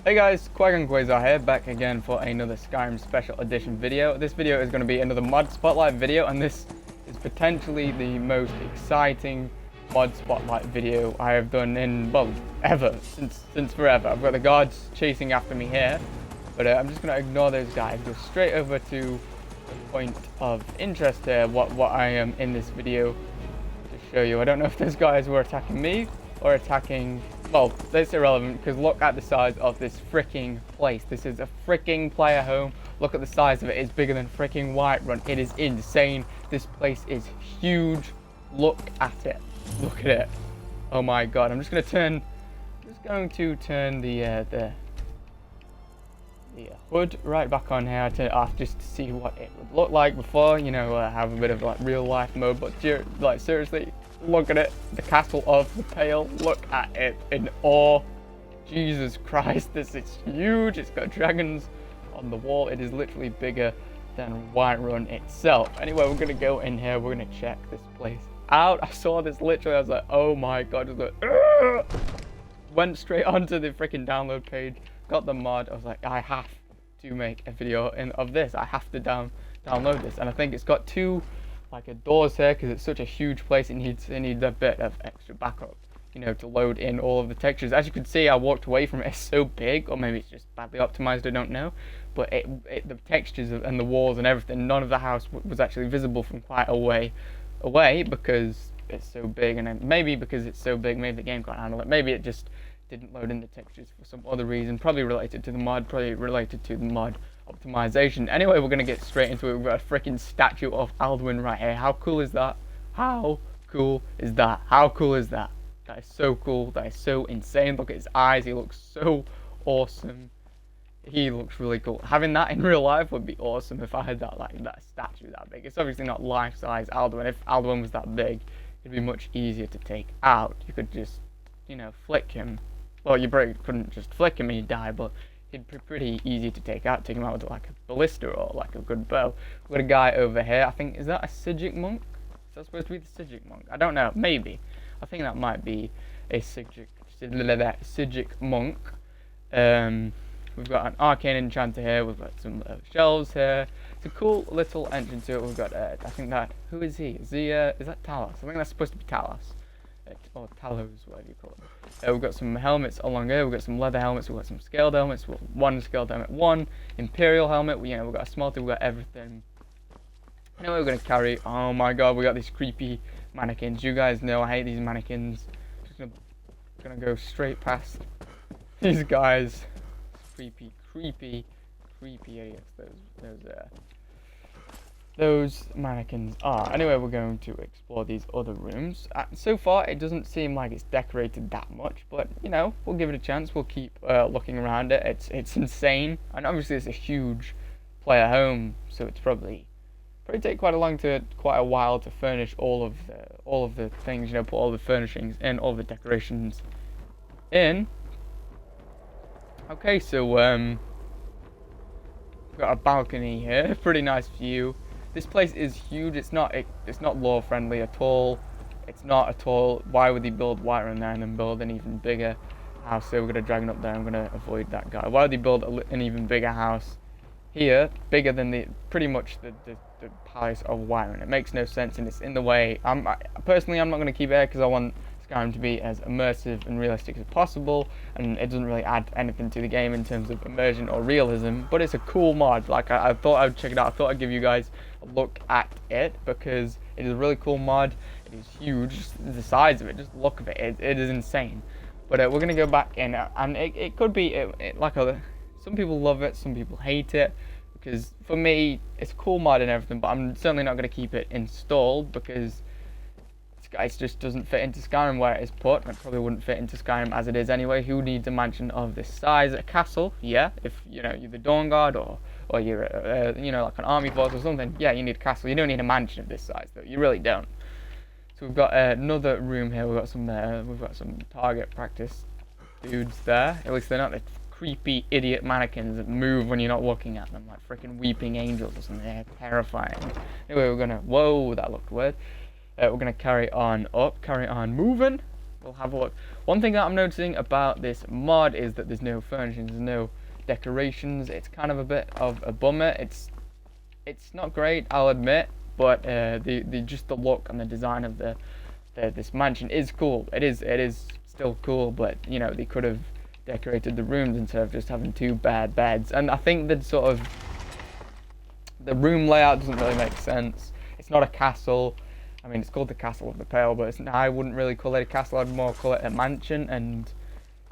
Hey guys, QuiGon Kyran here, back again for another Skyrim Special Edition video. This video is going to be another mod spotlight video, and this is potentially the most exciting mod spotlight video I have done in, well, ever, since forever. I've got the guards chasing after me here, but I'm just going to ignore those guys, go straight over to the point of interest here, what I am in this video to show you. I don't know if those guys were attacking me or attacking... Well, that's irrelevant because look at the size of this freaking place. This is a freaking player home. Look at the size of it. It's bigger than freaking Whiterun. It is insane. This place is huge. Look at it. Look at it. Oh my god. I'm just going to turn the hood right back on here. I turn it off just to see what it would look like before, you know, have a bit of like real life mode. But like seriously, look at it. The castle of the Pale. Look at it in awe. Jesus Christ, this is huge. It's got dragons on the wall. It is literally bigger than Whiterun itself. Anyway, we're gonna go in here. We're gonna check this place out. I saw this literally. I was like, oh my god. Just like, Argh! Went straight onto the freaking download page. Got the mod. I was like, I have to make a video of this. I have to download this. And I think it's got two doors here because it's such a huge place. It needs a bit of extra backup, you know, to load in all of the textures. As you can see, I walked away from it. It's so big, or maybe it's just badly optimized, I don't know, but the textures and the walls and everything, none of the house was actually visible from quite a way away because it's so big. And then maybe because it's so big, maybe the game can't handle it. Maybe it just didn't load in the textures for some other reason, probably related to the mod, optimization. Anyway, we're gonna get straight into it. We've got a freaking statue of Alduin right here. How cool is that? How cool is that? How cool is that? That is so cool. That is so insane. Look at his eyes. He looks so awesome. He looks really cool. Having that in real life would be awesome if I had that statue that big. It's obviously not life-size Alduin. If Alduin was that big, it'd be much easier to take out. You could just, you know, flick him. Well, you probably couldn't just flick him and he'd die, but he'd be pretty easy to take out. Take him out with like a ballista or like a good bow. We've got a guy over here. I think, is that a Sigic monk? Is that supposed to be the Sigic monk? I don't know. Maybe. I think that might be a Sigic monk. We've got an arcane enchanter here. We've got some shelves here. It's a cool little entrance to it. We've got, I think that, who is he? Is that Talos? I think that's supposed to be Talos. Or Talos, whatever you call it. We've got some helmets along here. We've got some leather helmets. We've got some scaled helmets. We've got one scaled helmet, one imperial helmet. You know, we've got a smelter. We've got everything. Anyway, we're gonna carry. Oh my god, we got these creepy mannequins. You guys know I hate these mannequins. Just gonna go straight past these guys. Creepy idiots. Those mannequins are. Anyway, we're going to explore these other rooms. So far, it doesn't seem like it's decorated that much, but, you know, we'll give it a chance. We'll keep looking around it. It's insane. And obviously, it's a huge player home, so it's probably take quite a while to furnish all of the things, you know, put all the furnishings in, all the decorations in. Okay, so, we've got a balcony here. Pretty nice view. This place is huge. It's not lore friendly at all. It's not at all. Why would he build Whiterun there and then build an even bigger house? So we're gonna drag it up there. I'm gonna avoid that guy. Why would he build an even bigger house here, bigger than pretty much the palace of Whiterun? It makes no sense and it's in the way. Personally, I'm not gonna keep it here because I want Skyrim to be as immersive and realistic as possible, and it doesn't really add anything to the game in terms of immersion or realism, but it's a cool mod. Like, I thought I would check it out. I thought I'd give you guys a look at it because it is a really cool mod. It is huge. Just the size of it, just look of it, it is insane. But we're gonna go back in, and it could be some people love it, some people hate it, because for me it's a cool mod and everything, but I'm certainly not gonna keep it installed because it just doesn't fit into Skyrim where it is put. It probably wouldn't fit into Skyrim as it is anyway. Who needs a mansion of this size? A castle, yeah. If you know you're the Dawn Guard or you're you know, like an army force or something, yeah, you need a castle. You don't need a mansion of this size though. You really don't. So we've got another room here. We've got some target practice dudes there. At least they're not the creepy idiot mannequins that move when you're not looking at them, like freaking weeping angels or something. They're terrifying. Anyway, whoa, that looked weird. We're gonna carry on moving. we'll have a look. One thing that I'm noticing about this mod is that there's no furnishings, there's no decorations. It's kind of a bit of a bummer. It's not great, I'll admit, but the just the look and the design of this mansion is cool. It is still cool, but you know, they could have decorated the rooms instead of just having 2 bare beds. And I think that sort of the room layout doesn't really make sense. It's not a castle. I mean, it's called the Castle of the Pale, but I wouldn't really call it a castle. I'd more call it a mansion. And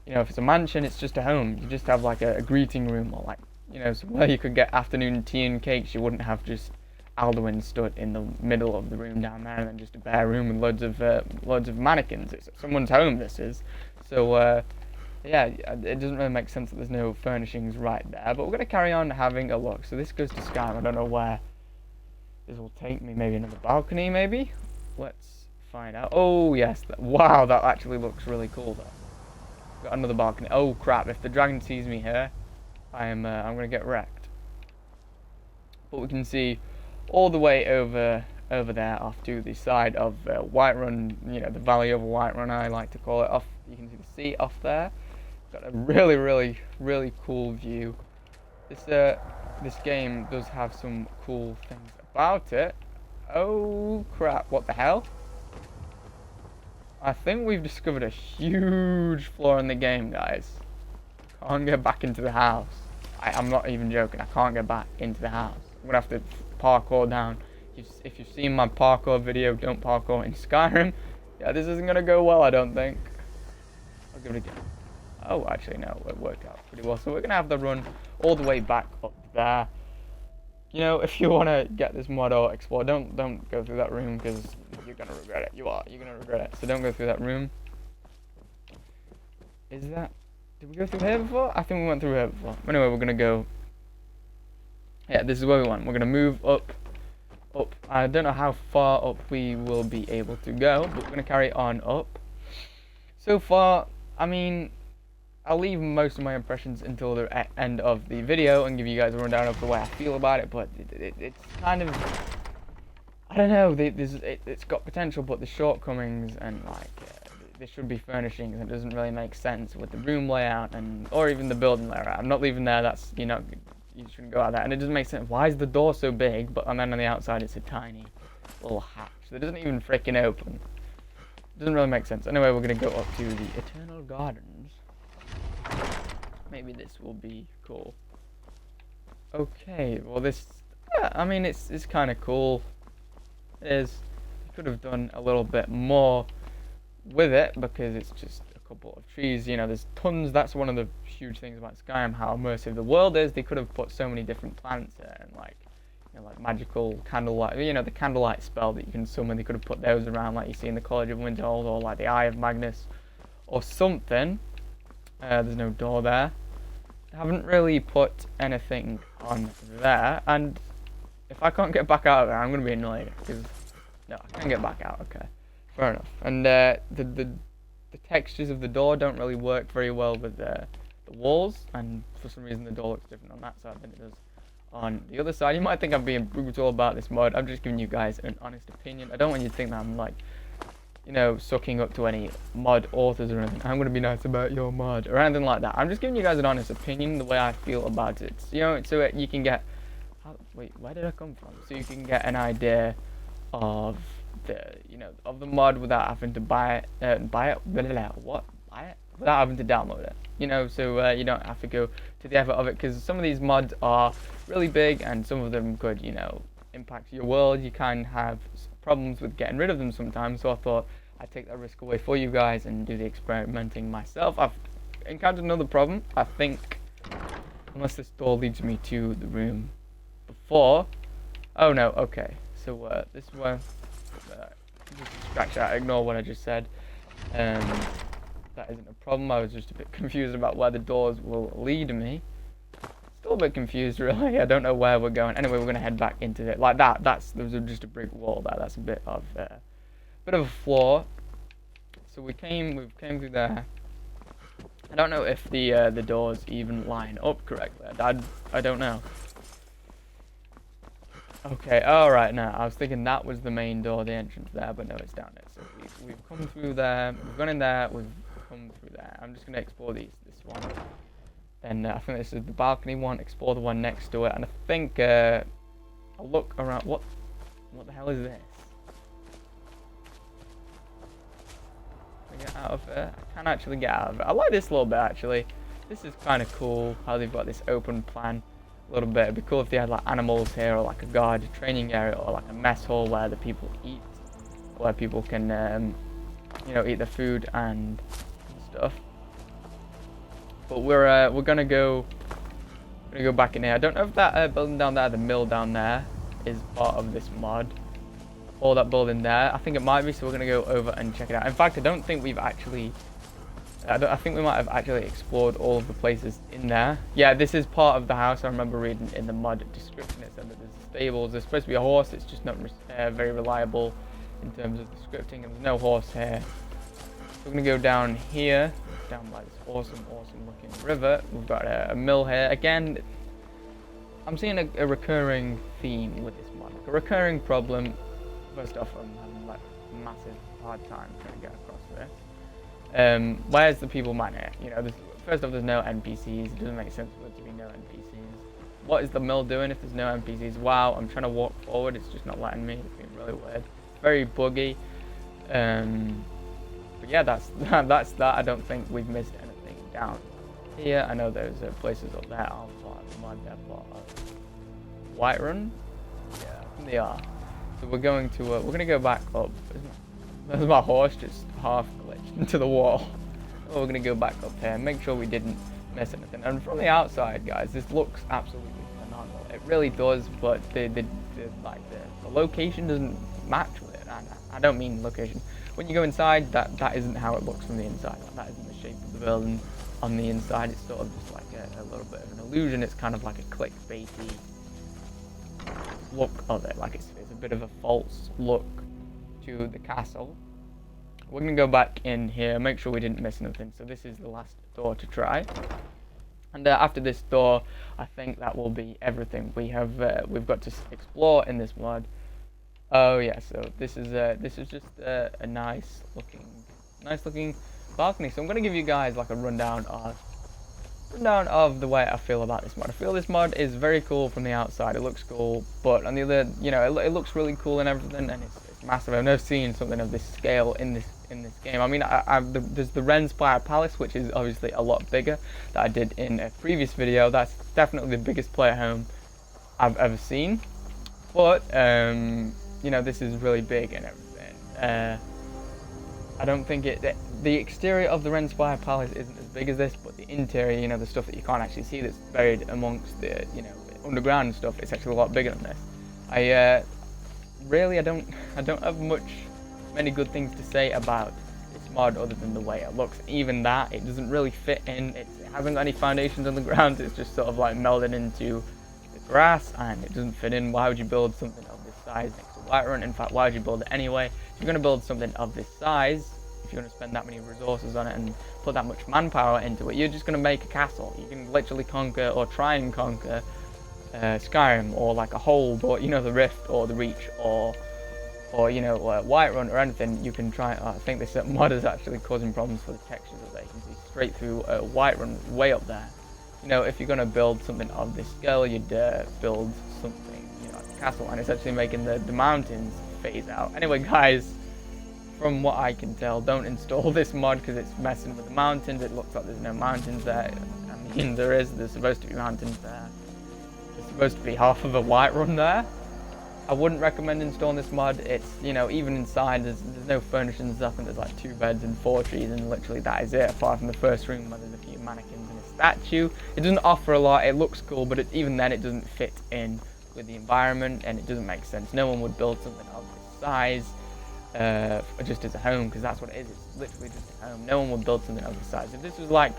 you know, if it's a mansion, it's just a home. You just have like a greeting room, or like, you know, somewhere you could get afternoon tea and cakes. You wouldn't have just Alduin stood in the middle of the room down there, and then just a bare room with loads of mannequins. It's someone's home, this is. So yeah, it doesn't really make sense that there's no furnishings right there. But we're gonna carry on having a look. So this goes to Skyrim. I don't know where this will take me. Maybe another balcony, maybe. Let's find out. Oh yes, wow, that actually looks really cool though. Got another balcony. Oh crap! If the dragon sees me here, I'm gonna get wrecked. But we can see all the way over there, off to the side of Whiterun. You know, the valley over Whiterun, I like to call it. Off, you can see the sea off there. Got a really cool view. This game does have some cool things about it. Oh crap! What the hell? I think we've discovered a huge flaw in the game, guys. Can't get back into the house. I'm not even joking. I can't get back into the house. I'm gonna have to parkour down. If you've seen my parkour video, don't parkour in Skyrim. Yeah, this isn't gonna go well, I don't think. I'll give it a go. Oh, actually no, it worked out pretty well. So we're gonna have the run all the way back up there. You know, if you want to get this mod or explore, don't go through that room, because you're gonna regret it. You're gonna regret it. So don't go through that room. Did we go through here before? I think we went through here before. Anyway, we're gonna go. Yeah, this is where we went. We're gonna move up. I don't know how far up we will be able to go, but we're gonna carry on up. So far, I mean, I'll leave most of my impressions until the end of the video and give you guys a rundown of the way I feel about it. But it's kind of, I don't know. It's got potential, but the shortcomings and like there should be furnishings, and it doesn't really make sense with the room layout or even the building layout. I'm not leaving there. That's, you know, you shouldn't go out there. And it doesn't make sense. Why is the door so big, and then on the outside it's a tiny little hatch that doesn't even freaking open? It doesn't really make sense. Anyway, we're gonna go up to the Eternal Gardens. Maybe this will be cool. Okay, well this, yeah, I mean it's kind of cool. It is. You could have done a little bit more with it, because it's just a couple of trees. You know, there's tons. That's one of the huge things about Skyrim, how immersive the world is. They could have put so many different plants there, and like, you know, like magical candlelight. You know, the candlelight spell that you can summon. They could have put those around, like you see in the College of Winterhold, or like the Eye of Magnus, or something. There's no door there. I haven't really put anything on there, and if I can't get back out of there, I'm gonna be annoyed, because no, I can't get back out. Okay, fair enough. And the textures of the door don't really work very well with the walls, and for some reason the door looks different on that side than it does on the other side. You might think I'm being brutal about this mod. I'm just giving you guys an honest opinion. I don't want you to think that I'm like, you know, sucking up to any mod authors or anything. I'm gonna be nice about your mod or anything like that. I'm just giving you guys an honest opinion, the way I feel about it. You know, so you can get. Wait, where did I come from? So you can get an idea of of the mod without having to buy it. Buy it without having to download it. You know, so you don't have to go to the effort of it, because some of these mods are really big, and some of them could, you know, impact your world. You can have problems with getting rid of them sometimes, so I thought I'd take that risk away for you guys and do the experimenting myself. I've encountered another problem, I think, unless this door leads me to the room before. Oh no, okay, so this is where just scratch that, ignore what I just said. That isn't a problem. I was just a bit confused about where the doors will lead me. Still a bit confused, really. I don't know where we're going. Anyway, we're gonna head back into it. Like that. There was just a brick wall there. That's a bit of a flaw. So we came through there. I don't know if the doors even line up correctly. I don't know. Okay, alright, now I was thinking that was the main door, the entrance there, but no, it's down there. So we've come through there, we've gone in there, we've come through there. I'm just going to explore this one. And I think this is the balcony one, explore the one next to it, and I think I'll look around. What the hell is this? Can I get out of it? I can actually get out of it. I like this a little bit, actually. This is kind of cool, how they've got this open plan. A little bit. It'd be cool if they had like animals here, or like a guard training area, or like a mess hall where the people eat, where people can, you know, eat the food and stuff. But we're gonna go back in here. I don't know if that building down there, the mill down there, is part of this mod, or that building there. I think it might be, so we're gonna go over and check it out. In fact, I don't think we've actually. I think we might have actually explored all of the places in there. Yeah, this is part of the house. I remember reading in the mod description it said that there's stables. There's supposed to be a horse. It's just not very reliable in terms of the scripting, and there's no horse here. So we're gonna go down here, down by this awesome looking river. We've got a mill here. Again, I'm seeing a recurring theme with this mod, like a recurring problem. First off, I'm having like a massive hard time trying to get across this. Where's the people man here? You know, first off, there's no NPCs. It doesn't make sense for there to be no NPCs. What is the mill doing if there's no NPCs? Wow, I'm trying to walk forward. It's just not letting me. It's being really weird. It's very buggy. But yeah, that's that. I don't think we've missed anything down here. I know there's places up there. I'll part of the mod there, part of Whiterun. Yeah, I think they are. So we're going to we're gonna go back up. There's my horse just half glitched into the wall. Oh, we're gonna go back up here and make sure we didn't miss anything. And from the outside, guys, this looks absolutely phenomenal. It really does, but the location doesn't match with it. And I don't mean location. When you go inside, that isn't how it looks from the inside. That isn't the shape of the building on the inside. It's sort of just like a little bit of an illusion. It's kind of like a clickbaity look of it. Like it's a bit of a false look to the castle. We're gonna go back in here, make sure we didn't miss anything. So this is the last door to try, and after this door, I think that will be everything we've got to explore in this mod. Oh yeah, so this is just a nice looking balcony. So I'm gonna give you guys like a rundown of the way I feel about this mod. I feel this mod is very cool from the outside. It looks cool, but on the other, you know, it looks really cool and everything, and it's massive. I've never seen something of this scale in this game. I mean, there's the Rendspire Palace, which is obviously a lot bigger, that I did in a previous video. That's definitely the biggest player home I've ever seen. But you know, this is really big and everything. I don't think the exterior of the Rendspire Palace isn't as big as this, but the interior, you know, the stuff that you can't actually see that's buried amongst the, you know, underground stuff, it's actually a lot bigger than this. I don't have many good things to say about this mod other than the way it looks. Even that, it doesn't really fit in. It hasn't got any foundations on the ground. It's just sort of like melded into the grass, and it doesn't fit in. Why would you build something of this size next to Whiterun? In fact, why would you build it anyway? If you're going to build something of this size, if you're going to spend that many resources on it and put that much manpower into it, you're just going to make a castle. You can literally conquer, or try and conquer, Skyrim, or like a hold, or, you know, the Rift, or the Reach, or you know, Whiterun, or anything. You can try. I think this mod is actually causing problems for the textures, as you can see straight through Whiterun, way up there. You know, if you're going to build something of this scale, you'd build something, you know, like a castle, and it's actually making the mountains phase out. Anyway, guys, from what I can tell, don't install this mod because it's messing with the mountains. It looks like there's no mountains there. I mean, there's supposed to be mountains there. There's supposed to be half of a Whiterun there. I wouldn't recommend installing this mod. It's, you know, even inside, there's no furnishings. I think there's like 2 beds and 4 trees, and literally that is it, apart from the first room where there's a few mannequins and a statue. It doesn't offer a lot. It looks cool, but even then it doesn't fit in with the environment, and it doesn't make sense. No one would build something of this size just as a home, because that's what it is. It's literally just a home. No one would build something of this size. If this was like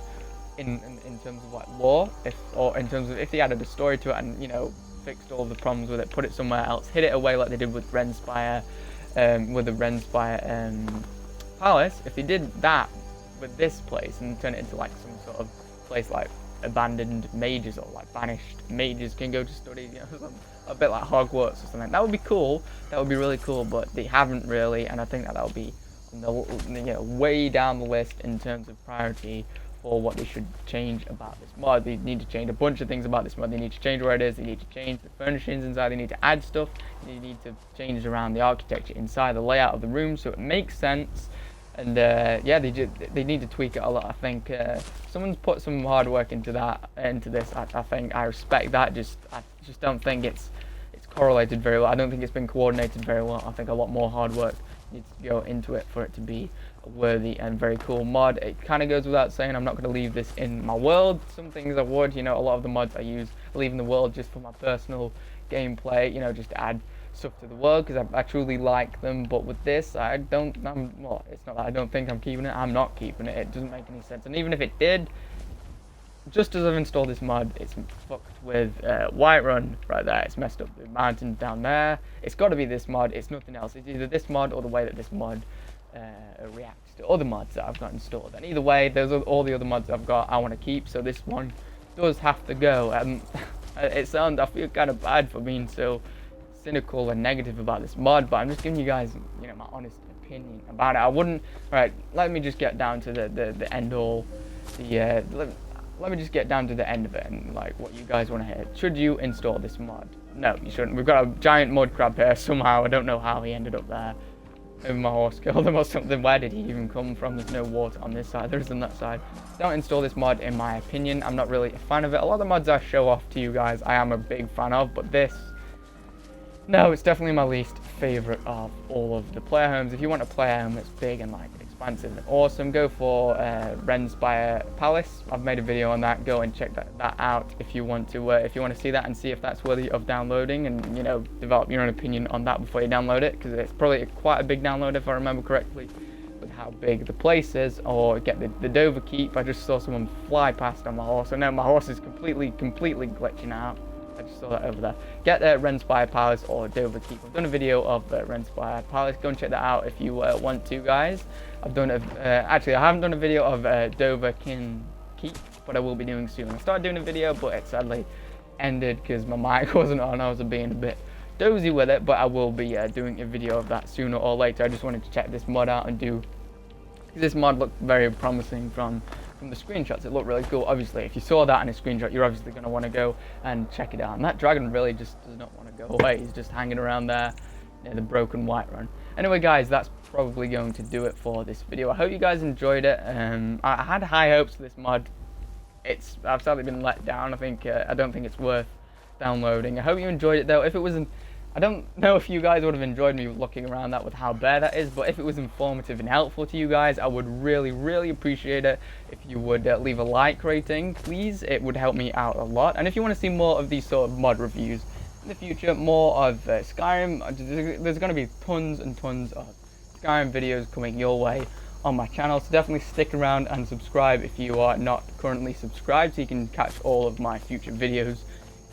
in terms of like lore, or in terms of if they added a story to it and, you know, fixed all the problems with it, put it somewhere else, hid it away like they did with Rendspire, with the Rendspire Palace. If they did that with this place and turn it into like some sort of place like abandoned mages or like banished mages can go to study, you know, a bit like Hogwarts or something. That would be cool. That would be really cool, but they haven't really, and I think that will be on the, you know, way down the list in terms of priority for what they should change about this mod. They need to change a bunch of things about this mod. They need to change where it is. They need to change the furnishings inside. They need to add stuff. They need to change around the architecture inside, the layout of the room, so it makes sense. And yeah, they need to tweak it a lot. I think someone's put some hard work into this. I think I respect that. I just don't think it's correlated very well. I don't think it's been coordinated very well. I think a lot more hard work needs to go into it for it to be a worthy and very cool mod. It kind of goes without saying, I'm not going to leave this in my world. Some things I would, you know, a lot of the mods I use, I leave in the world just for my personal gameplay, you know, just to add stuff to the world because I truly like them. But with this, well, it's not that I don't think I'm keeping it. I'm not keeping it. It doesn't make any sense. And even if it did, just as I've installed this mod, it's fucked with Whiterun right there. It's messed up the mountains down there. It's got to be this mod. It's nothing else. It's either this mod or the way that this mod reacts to other mods that I've got installed. And either way, those are all the other mods I've got I want to keep. So this one does have to go. I feel kind of bad for being so cynical and negative about this mod, but I'm just giving you guys, you know, my honest opinion about it. I wouldn't. Right, let me just get down to the end all. Let me just get down to the end of it and like what you guys want to hear. Should you install this mod? No, you shouldn't. We've got a giant mud crab here somehow. I don't know how he ended up there. Maybe my horse killed him or something. Where did he even come from? There's no water on this side. There is on that side. Don't install this mod, in my opinion. I'm not really a fan of it. A lot of the mods I show off to you guys, I am a big fan of, but this, no, it's definitely my least favorite of all of the player homes. If you want a player home that's big and like expansive and awesome, go for Rendspire Palace. I've made a video on that. Go and check that out if you want to see that and see if that's worthy of downloading, and you know, develop your own opinion on that before you download it, because it's probably quite a big download if I remember correctly with how big the place is. Or get the Dover Keep. I just saw someone fly past on my horse. I know my horse is completely glitching out. I just saw that over there. Get Rendspire Palace or Dover Keep. I've done a video of Rendspire Palace. Go and check that out if you want to, guys. I've done actually, I haven't done a video of Dover Keep, but I will be doing soon. I started doing a video, but it sadly ended because my mic wasn't on. I was being a bit dozy with it, but I will be doing a video of that sooner or later. I just wanted to check this mod out and do. This mod looked very promising from the screenshots. It looked really cool. Obviously, if you saw that in a screenshot, you're obviously going to want to go and check it out. And that dragon really just does not want to go away. He's just hanging around there near the broken Whiterun. Anyway, guys, that's probably going to do it for this video. I hope you guys enjoyed it. I had high hopes for this mod. I've sadly been let down. I don't think it's worth downloading. I hope you enjoyed it though. If it wasn't, I don't know if you guys would have enjoyed me looking around that with how bare that is, but if it was informative and helpful to you guys, I would really appreciate it if you would leave a like rating, please. It would help me out a lot. And if you want to see more of these sort of mod reviews in the future, more of Skyrim, there's going to be tons and tons of Skyrim videos coming your way on my channel, so definitely stick around and subscribe if you are not currently subscribed, so you can catch all of my future videos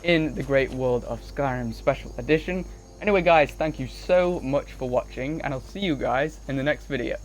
in the great world of Skyrim Special Edition. Anyway, guys, thank you so much for watching, and I'll see you guys in the next video.